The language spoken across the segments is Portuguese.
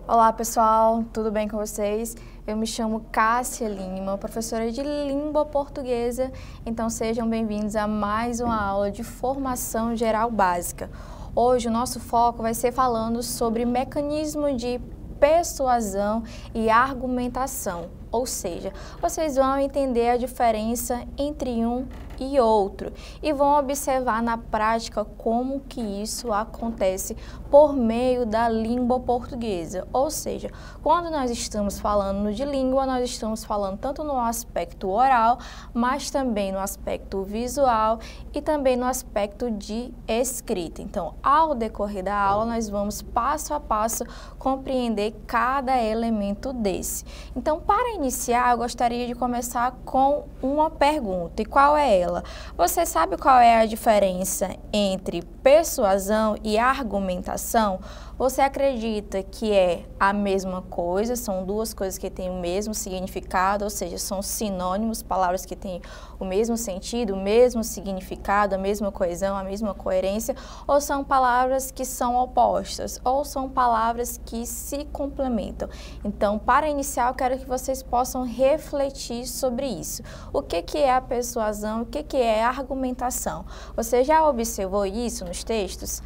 Olá pessoal, tudo bem com vocês? Eu me chamo Cássia Lima, professora de língua portuguesa, então sejam bem-vindos a mais uma aula de formação geral básica. Hoje o nosso foco vai ser falando sobre mecanismo de persuasão e argumentação, ou seja, vocês vão entender a diferença entre um e outro e vão observar na prática como que isso acontece por meio da língua portuguesa, ou seja, quando nós estamos falando de língua, nós estamos falando tanto no aspecto oral, mas também no aspecto visual e também no aspecto de escrita. Então, ao decorrer da aula, nós vamos passo a passo compreender cada elemento desse. Então, para iniciar, eu gostaria de começar com uma pergunta. E qual é ela? Você sabe qual é a diferença entre persuasão e argumentação? Você acredita que é a mesma coisa, são duas coisas que têm o mesmo significado, ou seja, são sinônimos, palavras que têm o mesmo sentido, o mesmo significado, a mesma coesão, a mesma coerência, ou são palavras que são opostas, ou são palavras que se complementam? Então, para iniciar, eu quero que vocês possam refletir sobre isso. O que é a persuasão, o que é a argumentação? Você já observou isso nos textos?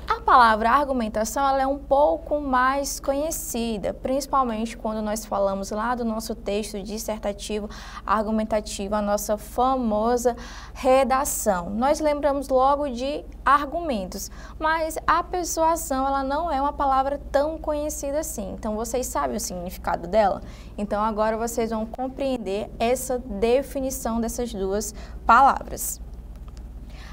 A palavra argumentação ela é um pouco mais conhecida, principalmente quando nós falamos lá do nosso texto dissertativo argumentativo, a nossa famosa redação. Nós lembramos logo de argumentos, mas a persuasão ela não é uma palavra tão conhecida assim. Então, vocês sabem o significado dela? Então, agora vocês vão compreender essa definição dessas duas palavras.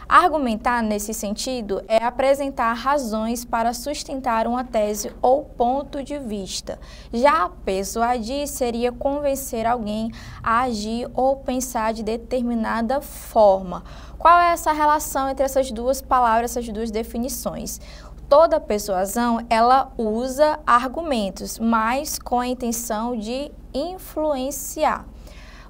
Argumentar, nesse sentido, é apresentar razões para sustentar uma tese ou ponto de vista. Já persuadir seria convencer alguém a agir ou pensar de determinada forma. Qual é essa relação entre essas duas palavras, essas duas definições? Toda persuasão, ela usa argumentos, mas com a intenção de influenciar.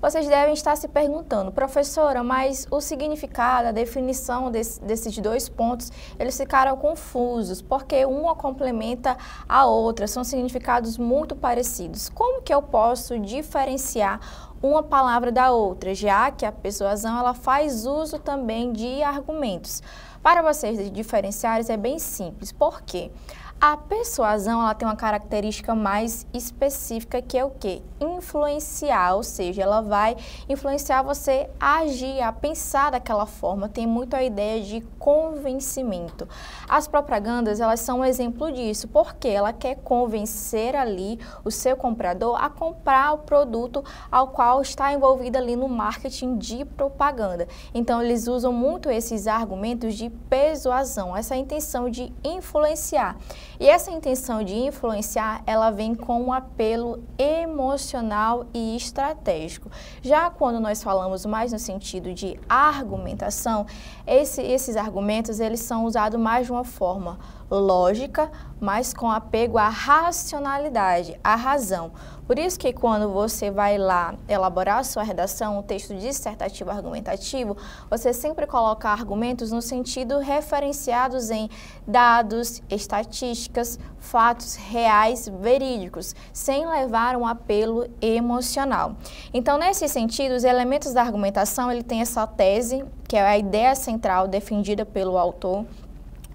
Vocês devem estar se perguntando, professora, mas o significado, a definição desses dois pontos, eles ficaram confusos, porque uma complementa a outra, são significados muito parecidos. Como que eu posso diferenciar uma palavra da outra, já que a persuasão ela faz uso também de argumentos? Para vocês diferenciarem, é bem simples. Por quê? A persuasão ela tem uma característica mais específica que é o quê? Influenciar, ou seja, ela vai influenciar você a agir, a pensar daquela forma, tem muito a ideia de convencimento. As propagandas, elas são um exemplo disso, porque ela quer convencer ali o seu comprador a comprar o produto ao qual está envolvido ali no marketing de propaganda. Então, eles usam muito esses argumentos de persuasão, essa intenção de influenciar. E essa intenção de influenciar, ela vem com um apelo emocional e estratégico. Já quando nós falamos mais no sentido de argumentação, esses argumentos eles são usados mais de uma forma lógica, mas com apego à racionalidade, à razão. Por isso que quando você vai lá elaborar a sua redação, o texto dissertativo argumentativo, você sempre coloca argumentos no sentido referenciados em dados, estatísticas, fatos reais, verídicos, sem levar um apelo emocional. Então, nesse sentido, os elementos da argumentação, ele tem essa tese, que é a ideia central defendida pelo autor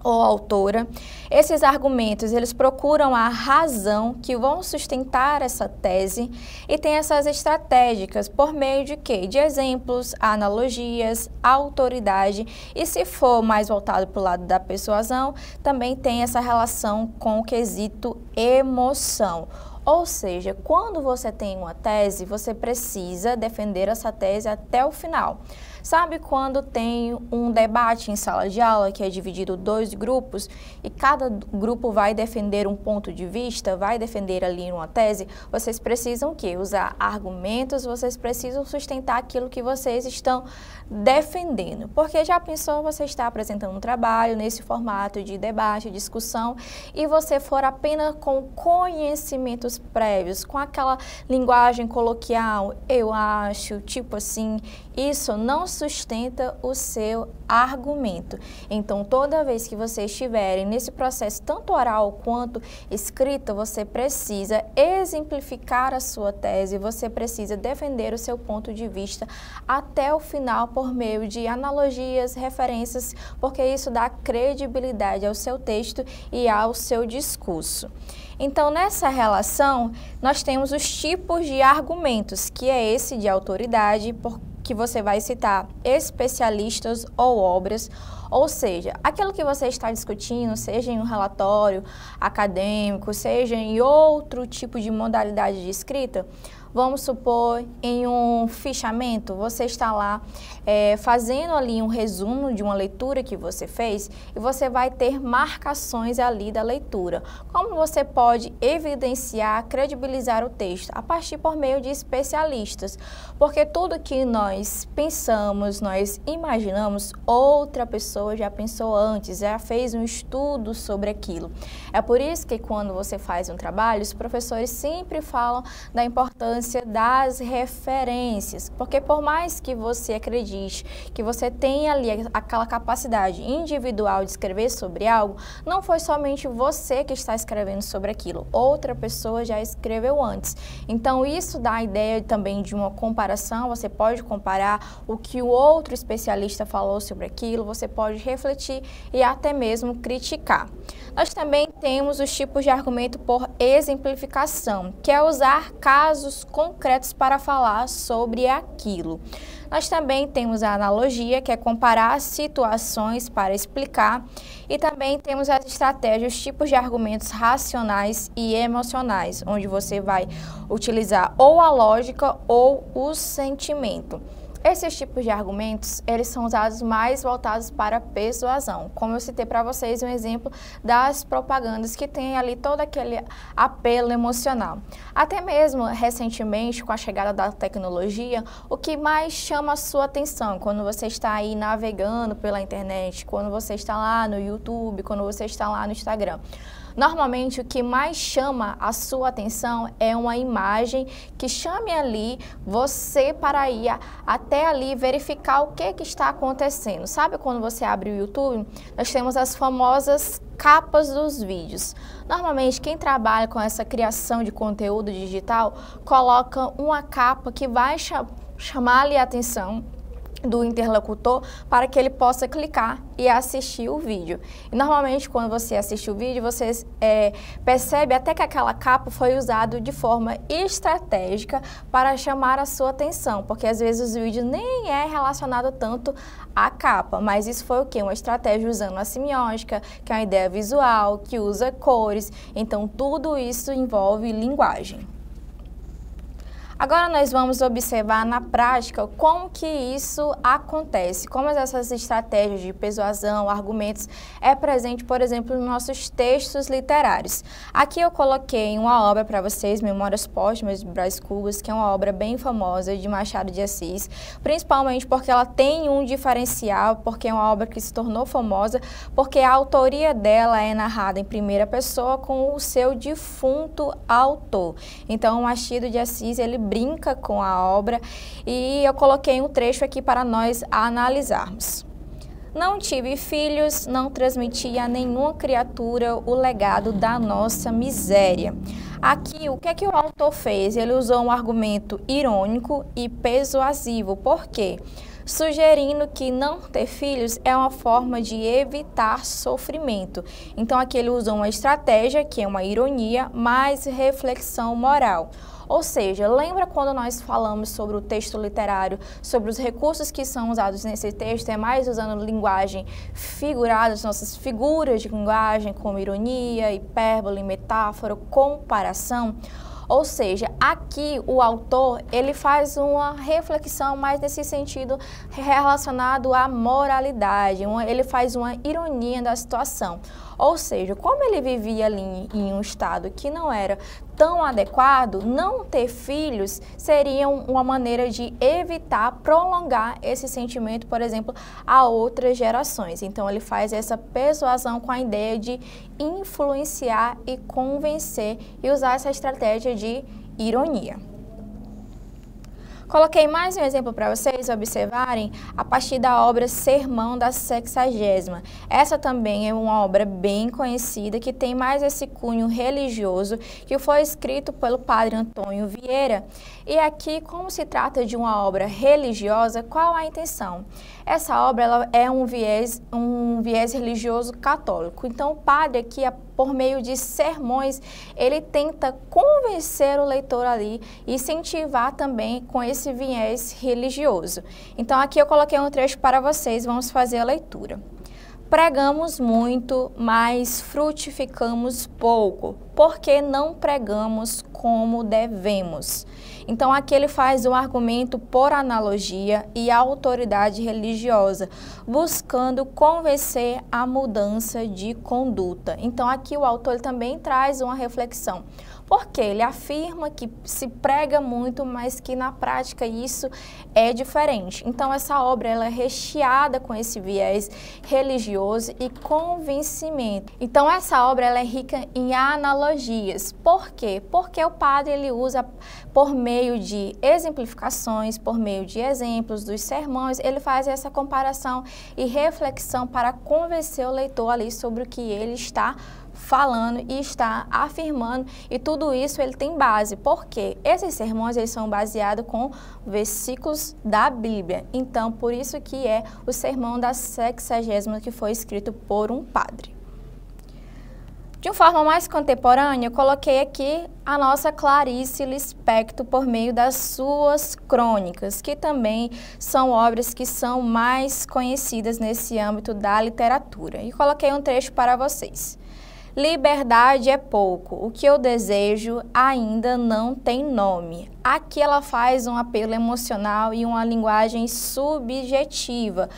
ou autora. Esses argumentos, eles procuram a razão que vão sustentar essa tese e tem essas estratégicas por meio de quê? De exemplos, analogias, autoridade e se for mais voltado para o lado da persuasão, também tem essa relação com o quesito emoção. Ou seja, quando você tem uma tese, você precisa defender essa tese até o final. Sabe quando tem um debate em sala de aula que é dividido em dois grupos e cada grupo vai defender um ponto de vista, vai defender ali uma tese? Vocês precisam o quê? Usar argumentos, vocês precisam sustentar aquilo que vocês estão defendendo. Porque já pensou você está apresentando um trabalho nesse formato de debate, discussão e você for apenas com conhecimentos prévios, com aquela linguagem coloquial, eu acho, tipo assim, isso não sustenta o seu argumento. Então, toda vez que vocês estiverem nesse processo, tanto oral quanto escrita, você precisa exemplificar a sua tese, você precisa defender o seu ponto de vista até o final por meio de analogias, referências, porque isso dá credibilidade ao seu texto e ao seu discurso. Então, nessa relação, nós temos os tipos de argumentos, que é esse de autoridade, que você vai citar especialistas ou obras, ou seja, aquilo que você está discutindo, seja em um relatório acadêmico, seja em outro tipo de modalidade de escrita. Vamos supor, em um fichamento, você está lá fazendo ali um resumo de uma leitura que você fez e você vai ter marcações ali da leitura. Como você pode evidenciar, credibilizar o texto? A partir por meio de especialistas, porque tudo que nós pensamos, nós imaginamos, outra pessoa já pensou antes, já fez um estudo sobre aquilo. É por isso que quando você faz um trabalho, os professores sempre falam da importância das referências, porque por mais que você acredite que você tenha ali aquela capacidade individual de escrever sobre algo, não foi somente você que está escrevendo sobre aquilo, outra pessoa já escreveu antes. Então isso dá a ideia também de uma comparação, você pode comparar o que o outro especialista falou sobre aquilo, você pode refletir e até mesmo criticar. Nós também temos os tipos de argumento por exemplificação, que é usar casos concretos para falar sobre aquilo. Nós também temos a analogia, que é comparar situações para explicar, e também temos as estratégias, os tipos de argumentos racionais e emocionais, onde você vai utilizar ou a lógica ou o sentimento. Esses tipos de argumentos, eles são usados mais voltados para a persuasão. Como eu citei para vocês um exemplo das propagandas que tem ali todo aquele apelo emocional. Até mesmo recentemente, com a chegada da tecnologia, o que mais chama a sua atenção quando você está aí navegando pela internet, quando você está lá no YouTube, quando você está lá no Instagram. Normalmente, o que mais chama a sua atenção é uma imagem que chame ali você para ir até ali verificar o que está acontecendo. Sabe quando você abre o YouTube, nós temos as famosas capas dos vídeos. Normalmente, quem trabalha com essa criação de conteúdo digital coloca uma capa que vai chamar ali a atenção do interlocutor para que ele possa clicar e assistir o vídeo. E normalmente, quando você assiste o vídeo, você percebe até que aquela capa foi usada de forma estratégica para chamar a sua atenção, porque às vezes o vídeo nem é relacionado tanto à capa, mas isso foi o quê? Uma estratégia usando a semiótica, que é uma ideia visual, que usa cores, então tudo isso envolve linguagem. Agora nós vamos observar na prática como que isso acontece, como essas estratégias de persuasão, argumentos, é presente, por exemplo, nos nossos textos literários. Aqui eu coloquei uma obra para vocês, Memórias Póstumas de Brás Cubas, que é uma obra bem famosa de Machado de Assis, principalmente porque ela tem um diferencial, porque é uma obra que se tornou famosa, porque a autoria dela é narrada em primeira pessoa com o seu defunto autor. Então, o Machado de Assis, ele brinca com a obra e eu coloquei um trecho aqui para nós analisarmos. Não tive filhos, não transmiti a nenhuma criatura o legado da nossa miséria. Aqui, o que é que o autor fez? Ele usou um argumento irônico e persuasivo. Por quê? Sugerindo que não ter filhos é uma forma de evitar sofrimento. Então, aqui ele usa uma estratégia, que é uma ironia, mais reflexão moral. Ou seja, lembra quando nós falamos sobre o texto literário, sobre os recursos que são usados nesse texto, é mais usando linguagem figurada, as nossas figuras de linguagem, como ironia, hipérbole, metáfora, comparação? Ou seja, aqui o autor, ele faz uma reflexão mais nesse sentido relacionado à moralidade, ele faz uma ironia da situação. Ou seja, como ele vivia ali em um estado que não era tão adequado, não ter filhos seria uma maneira de evitar prolongar esse sentimento, por exemplo, a outras gerações. Então, ele faz essa persuasão com a ideia de influenciar e convencer e usar essa estratégia de ironia. Coloquei mais um exemplo para vocês observarem a partir da obra Sermão da Sexagésima. Essa também é uma obra bem conhecida que tem mais esse cunho religioso, que foi escrito pelo padre Antônio Vieira. E aqui, como se trata de uma obra religiosa, qual a intenção? Essa obra ela é um viés religioso católico. Então, o padre aqui, por meio de sermões, ele tenta convencer o leitor ali e incentivar também com esse viés religioso. Então, aqui eu coloquei um trecho para vocês, vamos fazer a leitura. Pregamos muito, mas frutificamos pouco, porque não pregamos como devemos. Então, aqui ele faz um argumento por analogia e autoridade religiosa, buscando convencer a mudança de conduta. Então, aqui o autor também traz uma reflexão, porque ele afirma que se prega muito, mas que na prática isso é diferente. Então, essa obra ela é recheada com esse viés religioso e convencimento. Então, essa obra ela é rica em analogias. Por quê? Porque o padre ele usa por meio de exemplificações, por meio de exemplos dos sermões, ele faz essa comparação e reflexão para convencer o leitor ali sobre o que ele está falando e está afirmando, e tudo isso ele tem base, porque esses sermões eles são baseados com versículos da Bíblia. Então, por isso que é o Sermão da Sexagésima que foi escrito por um padre. De uma forma mais contemporânea, eu coloquei aqui a nossa Clarice Lispector por meio das suas crônicas, que também são obras que são mais conhecidas nesse âmbito da literatura. E coloquei um trecho para vocês. Liberdade é pouco, o que eu desejo ainda não tem nome. Aqui ela faz um apelo emocional e uma linguagem subjetiva.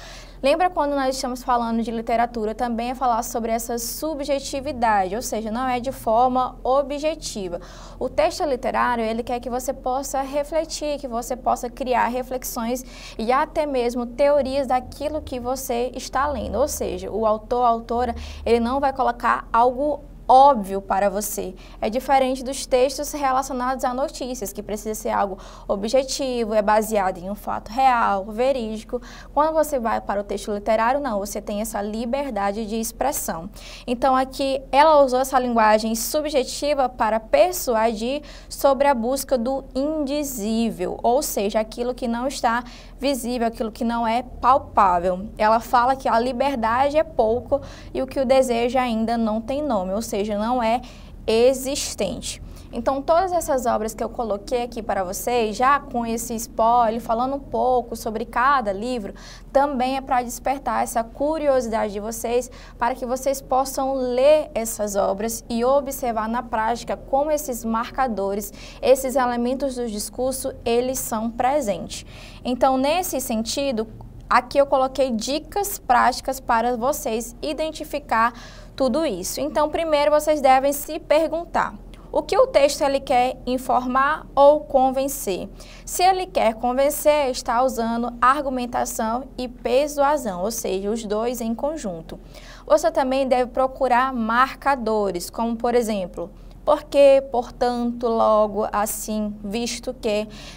Lembra quando nós estamos falando de literatura, também é falar sobre essa subjetividade, ou seja, não é de forma objetiva. O texto literário, ele quer que você possa refletir, que você possa criar reflexões e até mesmo teorias daquilo que você está lendo. Ou seja, o autor, a autora, ele não vai colocar algo óbvio para você. É diferente dos textos relacionados a notícias, que precisa ser algo objetivo, é baseado em um fato real, verídico. Quando você vai para o texto literário, não, você tem essa liberdade de expressão. Então, aqui, ela usou essa linguagem subjetiva para persuadir sobre a busca do indizível, ou seja, aquilo que não está visível, aquilo que não é palpável. Ela fala que a liberdade é pouco e o que o desejo ainda não tem nome, ou seja, não é existente. Então, todas essas obras que eu coloquei aqui para vocês, já com esse spoiler, falando um pouco sobre cada livro, também é para despertar essa curiosidade de vocês, para que vocês possam ler essas obras e observar na prática como esses marcadores, esses elementos do discurso, eles são presentes. Então, nesse sentido, aqui eu coloquei dicas práticas para vocês identificar tudo isso. Então, primeiro vocês devem se perguntar: o que o texto ele quer informar ou convencer? Se ele quer convencer, está usando argumentação e persuasão, ou seja, os dois em conjunto. Você também deve procurar marcadores, como por exemplo, porque, portanto, logo, assim, visto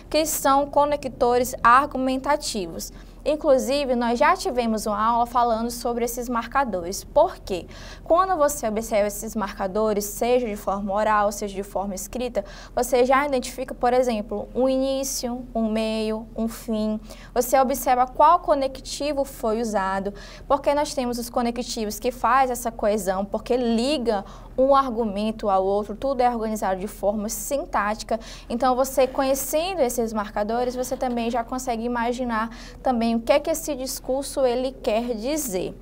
que são conectores argumentativos. Inclusive, nós já tivemos uma aula falando sobre esses marcadores. Por quê? Quando você observa esses marcadores, seja de forma oral, seja de forma escrita, você já identifica, por exemplo, um início, um meio, um fim. Você observa qual conectivo foi usado, porque nós temos os conectivos que faz essa coesão, porque liga um argumento ao outro, tudo é organizado de forma sintática. Então, você conhecendo esses marcadores, você também já consegue imaginar também o que é que esse discurso ele quer dizer.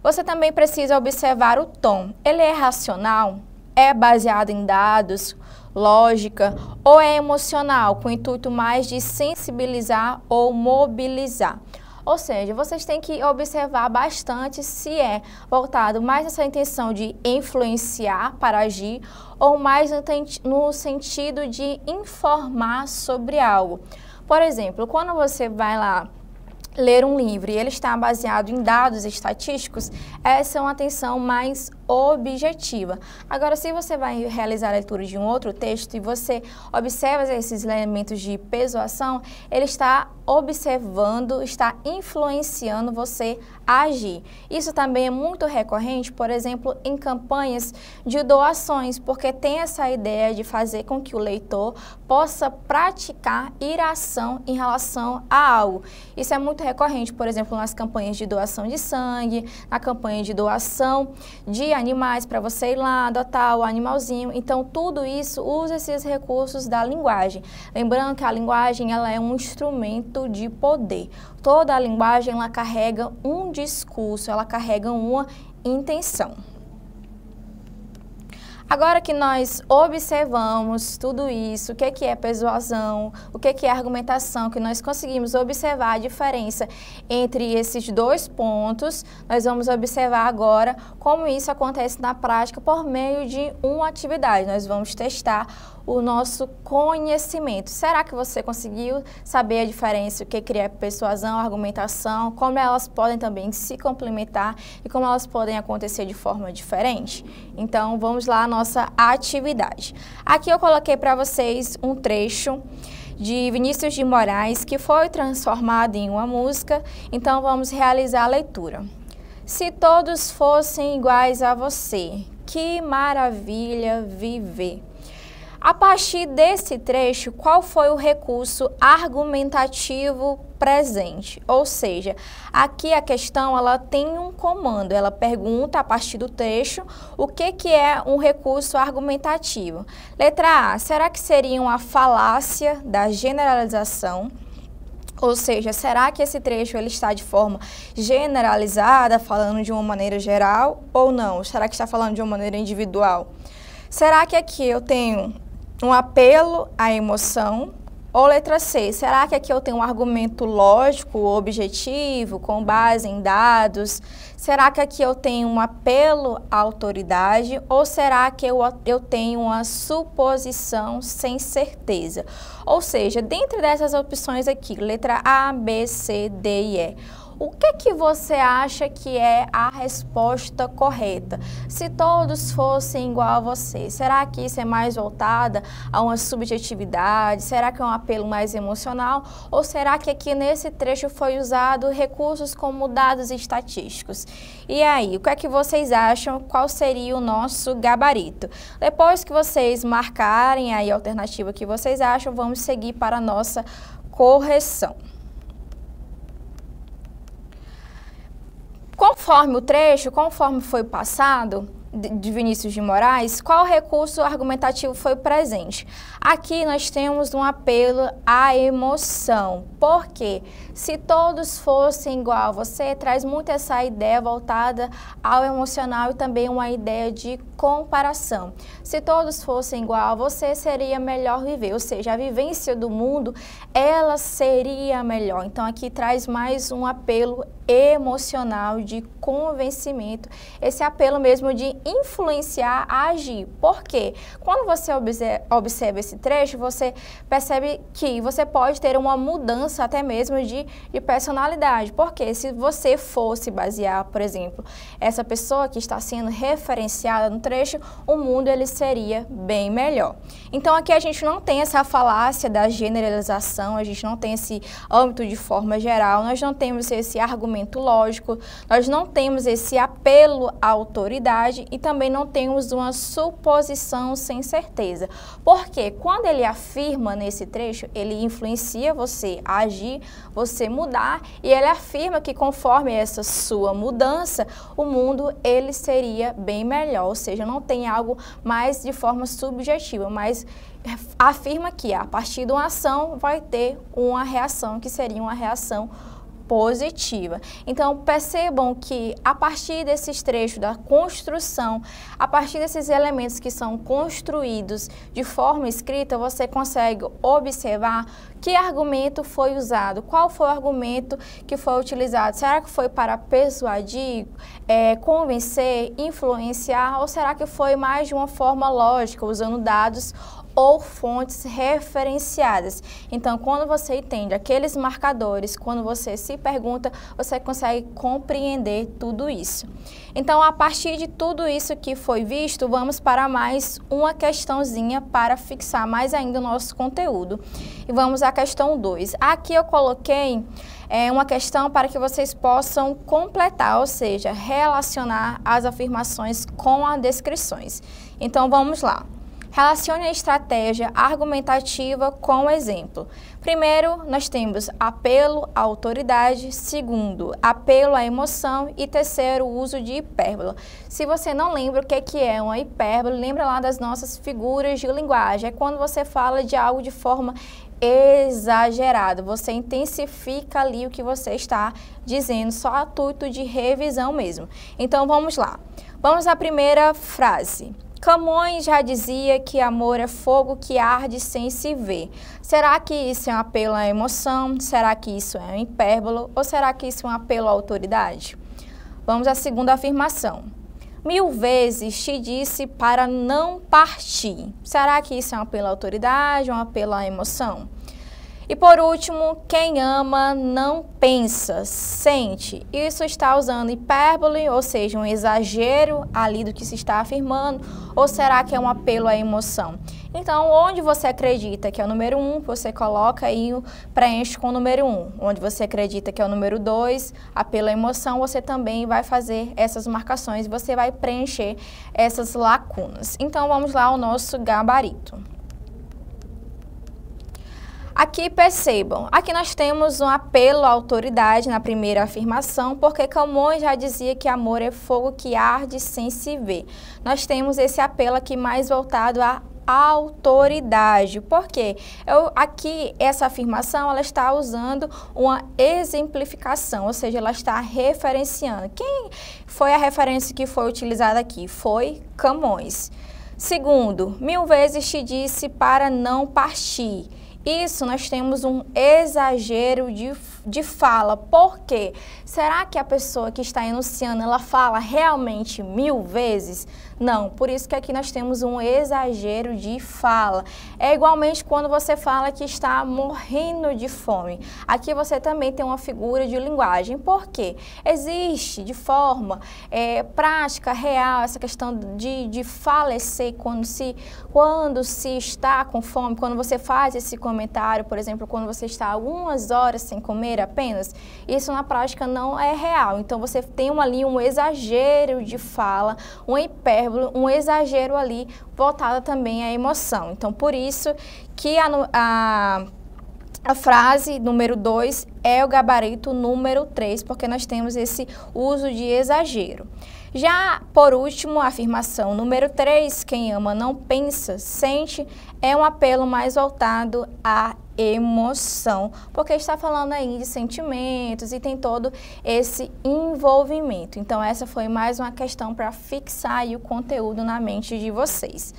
Você também precisa observar o tom. Ele é racional? É baseado em dados, lógica, ou é emocional, com o intuito mais de sensibilizar ou mobilizar? Ou seja, vocês têm que observar bastante se é voltado mais nessa intenção de influenciar para agir ou mais no sentido de informar sobre algo. Por exemplo, quando você vai lá ler um livro e ele está baseado em dados estatísticos, essa é uma atenção mais objetiva. Agora, se você vai realizar a leitura de um outro texto e você observa esses elementos de persuasão, ele está observando, está influenciando você a agir. Isso também é muito recorrente, por exemplo, em campanhas de doações, porque tem essa ideia de fazer com que o leitor possa praticar ir à ação em relação a algo. Isso é muito recorrente, por exemplo, nas campanhas de doação de sangue, na campanha de doação de animais para você ir lá adotar o animalzinho. Então, tudo isso usa esses recursos da linguagem. Lembrando que a linguagem ela é um instrumento de poder. Toda a linguagem ela carrega um discurso, ela carrega uma intenção. Agora que nós observamos tudo isso, o que é persuasão, o que é argumentação, que nós conseguimos observar a diferença entre esses dois pontos, nós vamos observar agora como isso acontece na prática por meio de uma atividade. Nós vamos testar o nosso conhecimento. Será que você conseguiu saber a diferença, o que é persuasão, argumentação, como elas podem também se complementar e como elas podem acontecer de forma diferente? Então, vamos lá à nossa atividade. Aqui eu coloquei para vocês um trecho de Vinícius de Moraes que foi transformado em uma música, então vamos realizar a leitura. Se todos fossem iguais a você, que maravilha viver. A partir desse trecho, qual foi o recurso argumentativo presente? Ou seja, aqui a questão ela tem um comando, ela pergunta a partir do trecho o que é um recurso argumentativo. Letra A, será que seria uma falácia da generalização? Ou seja, será que esse trecho ele está de forma generalizada, falando de uma maneira geral ou não? Será que está falando de uma maneira individual? Será que aqui eu tenho um apelo à emoção? Ou letra C, será que aqui eu tenho um argumento lógico, objetivo, com base em dados? Será que aqui eu tenho um apelo à autoridade? Ou será que eu tenho uma suposição sem certeza? Ou seja, dentro dessas opções aqui, letra A, B, C, D e E, o que você acha que é a resposta correta? Se todos fossem igual a você, será que isso é mais voltada a uma subjetividade? Será que é um apelo mais emocional? Ou será que aqui nesse trecho foi usado recursos como dados estatísticos? E aí, o que é que vocês acham? Qual seria o nosso gabarito? Depois que vocês marcarem aí a alternativa que vocês acham, vamos seguir para a nossa correção. Conforme o trecho, conforme foi passado de Vinícius de Moraes, qual recurso argumentativo foi presente? Aqui nós temos um apelo à emoção. Por quê? Se todos fossem igual a você, traz muito essa ideia voltada ao emocional e também uma ideia de comparação. Se todos fossem igual a você, seria melhor viver. Ou seja, a vivência do mundo, ela seria melhor. Então aqui traz mais um apelo emocional de convencimento, esse apelo mesmo de influenciar a agir. Por quê? Quando você observa esse trecho, você percebe que você pode ter uma mudança até mesmo de personalidade. Porque se você fosse basear, por exemplo, essa pessoa que está sendo referenciada no trecho, o mundo ele seria bem melhor. Então aqui a gente não tem essa falácia da generalização, a gente não tem esse âmbito de forma geral, nós não temos esse argumento lógico, nós não temos esse apelo à autoridade e também não temos uma suposição sem certeza. Porque quando ele afirma nesse trecho, ele influencia você a agir, você mudar, e ele afirma que conforme essa sua mudança, o mundo ele seria bem melhor, ou seja, não tem algo mais de forma subjetiva, mas afirma que a partir de uma ação vai ter uma reação que seria uma reação positiva. Então, percebam que a partir desses trechos da construção, a partir desses elementos que são construídos de forma escrita, você consegue observar que argumento foi usado, qual foi o argumento que foi utilizado. Será que foi para persuadir, convencer, influenciar, ou será que foi mais de uma forma lógica, usando dados ou fontes referenciadas. Então, quando você entende aqueles marcadores, quando você se pergunta, você consegue compreender tudo isso. Então, a partir de tudo isso que foi visto, vamos para mais uma questãozinha para fixar mais ainda o nosso conteúdo. E vamos à questão 2. Aqui eu coloquei uma questão para que vocês possam completar, ou seja, relacionar as afirmações com as descrições. Então, vamos lá. Relacione a estratégia argumentativa com o exemplo. Primeiro, nós temos apelo à autoridade. Segundo, apelo à emoção. E terceiro, o uso de hipérbole. Se você não lembra o que é uma hipérbole, lembra lá das nossas figuras de linguagem. É quando você fala de algo de forma exagerada. Você intensifica ali o que você está dizendo, só a intuito de revisão mesmo. Então, vamos lá. Vamos à primeira frase. Camões já dizia que amor é fogo que arde sem se ver. Será que isso é um apelo à emoção? Será que isso é um hipérbole? Ou será que isso é um apelo à autoridade? Vamos à segunda afirmação. 1000 vezes te disse para não partir. Será que isso é um apelo à autoridade ou um apelo à emoção? E por último, quem ama não pensa, sente. Isso está usando hipérbole, ou seja, um exagero ali do que se está afirmando, ou será que é um apelo à emoção? Então, onde você acredita que é o número 1, você coloca aí, preenche com o número 1. Onde você acredita que é o número 2, apelo à emoção, você também vai fazer essas marcações, você vai preencher essas lacunas. Então, vamos lá ao nosso gabarito. Aqui percebam, aqui nós temos um apelo à autoridade na primeira afirmação, porque Camões já dizia que amor é fogo que arde sem se ver. Nós temos esse apelo aqui mais voltado à autoridade. Por quê? Aqui, essa afirmação, ela está usando uma exemplificação, ou seja, ela está referenciando. Quem foi a referência que foi utilizada aqui? Foi Camões. Segundo, 1000 vezes te disse para não partir. Isso nós temos um exagero de fala. Por quê? Será que a pessoa que está enunciando, ela fala realmente 1000 vezes? Não, por isso que aqui nós temos um exagero de fala. É igualmente quando você fala que está morrendo de fome. Aqui você também tem uma figura de linguagem. Por quê? Existe de forma prática, real, essa questão de falecer quando se está com fome, quando você faz esse comentário, por exemplo, quando você está algumas horas sem comer apenas, isso na prática não é real. Então você tem ali um exagero de fala, um hipérbole, um exagero ali voltado também à emoção. Então por isso que a frase número 2 é o gabarito número 3, porque nós temos esse uso de exagero. Já, por último, a afirmação número 3, quem ama não pensa, sente, é um apelo mais voltado à emoção, porque está falando aí de sentimentos e tem todo esse envolvimento. Então, essa foi mais uma questão para fixar aí o conteúdo na mente de vocês.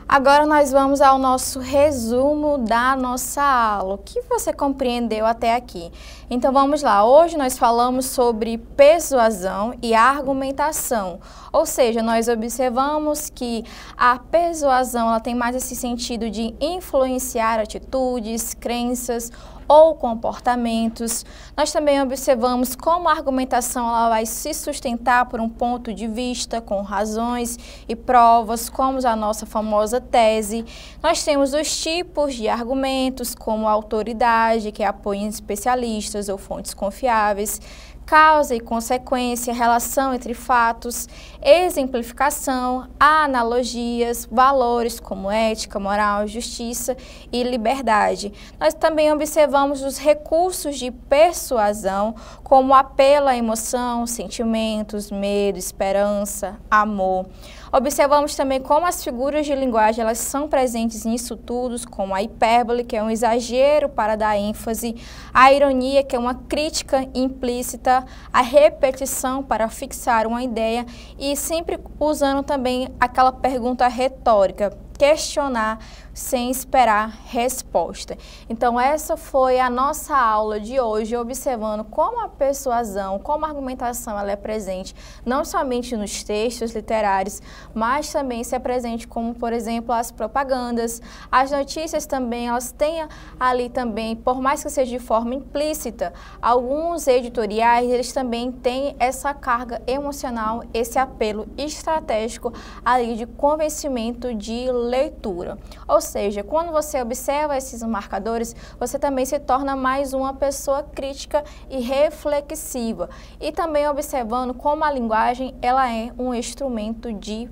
Agora nós vamos ao nosso resumo da nossa aula. O que você compreendeu até aqui? Então vamos lá. Hoje nós falamos sobre persuasão e argumentação. Ou seja, nós observamos que a persuasão ela tem mais esse sentido de influenciar atitudes, crenças ou comportamentos. Nós também observamos como a argumentação ela vai se sustentar por um ponto de vista, com razões e provas, como a nossa famosa tese. Nós temos os tipos de argumentos, como a autoridade, que é apoio em especialistas ou fontes confiáveis, causa e consequência, relação entre fatos, exemplificação, analogias, valores como ética, moral, justiça e liberdade. Nós também observamos os recursos de persuasão, como apelo à emoção, sentimentos, medo, esperança, amor. Observamos também como as figuras de linguagem elas são presentes nisso tudo, como a hipérbole, que é um exagero para dar ênfase, a ironia, que é uma crítica implícita, a repetição para fixar uma ideia e sempre usando também aquela pergunta retórica, questionar, sem esperar resposta. Então essa foi a nossa aula de hoje, observando como a persuasão, como a argumentação ela é presente não somente nos textos literários, mas também se é presente como, por exemplo, as propagandas, as notícias também, elas têm ali também, por mais que seja de forma implícita, alguns editoriais, eles também têm essa carga emocional, esse apelo estratégico ali de convencimento de leitura. Ou seja, quando você observa esses marcadores, você também se torna mais uma pessoa crítica e reflexiva. E também observando como a linguagem ela é um instrumento de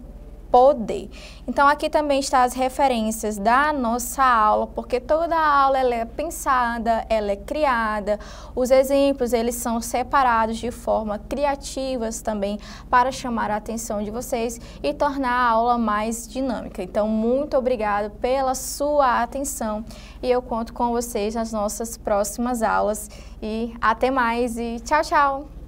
poder. Então aqui também estão as referências da nossa aula, porque toda a aula ela é pensada, ela é criada, os exemplos eles são separados de forma criativas também para chamar a atenção de vocês e tornar a aula mais dinâmica. Então muito obrigada pela sua atenção e eu conto com vocês nas nossas próximas aulas e até mais e tchau, tchau!